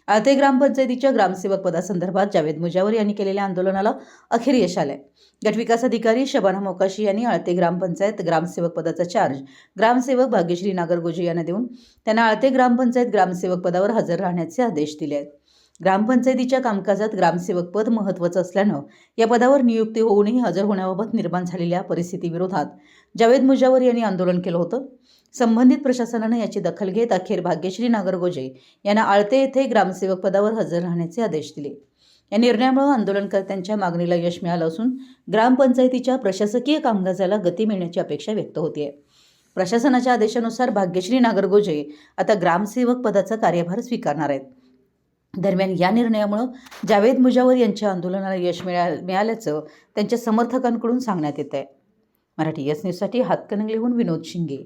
आळते ग्रामपंचायतीच्या ग्रामसेवक पदासंदर्भात जावेद मुजावर यांनी केलेल्या आंदोलनाला अखेर यश आलंय। गटविकास अधिकारी शबाना मोकाशी यांनी आळते ग्रामपंचायत ग्रामसेवक पदाचा चार्ज ग्रामसेवक भाग्यश्री नागरगोजे यांना देऊन त्यांना आळते ग्रामपंचायत ग्रामसेवक पदावर हजर राहण्याचे आदेश दिले आहेत। ग्रामपंचायतीच्या कामकाजात ग्रामसेवक पद महत्त्वाचं असल्यानं या पदावर नियुक्ती होऊनही हजर होण्याबाबत निर्माण झालेल्या परिस्थितीविरोधात जावेद मुजावर यांनी आंदोलन केलं होतं। संबंधित प्रशासनाने याची दखल घेत अखेर भाग्यश्री नागरगोजे यांना आळते येथे ग्रामसेवक पदावर हजर राहण्याचे आदेश दिले। या निर्णयामुळे आंदोलनकर्त्यांच्या मागणीला यश मिळालं असून ग्रामपंचायतीच्या प्रशासकीय कामकाजाला गती मिळण्याची अपेक्षा व्यक्त होते। प्रशासनाच्या आदेशानुसार भाग्यश्री नागरगोजे आता ग्रामसेवक पदाचा कार्यभार स्वीकारणार आहेत। दरम्यान या निर्णयामुळे जावेद मुजावर यांच्या आंदोलनाला यश मिळाल्याचं त्यांच्या समर्थकांकडून सांगण्यात येत आहे। मराठी एस न्यूजसाठी हातकणंगलेहून विनोद शिंगे।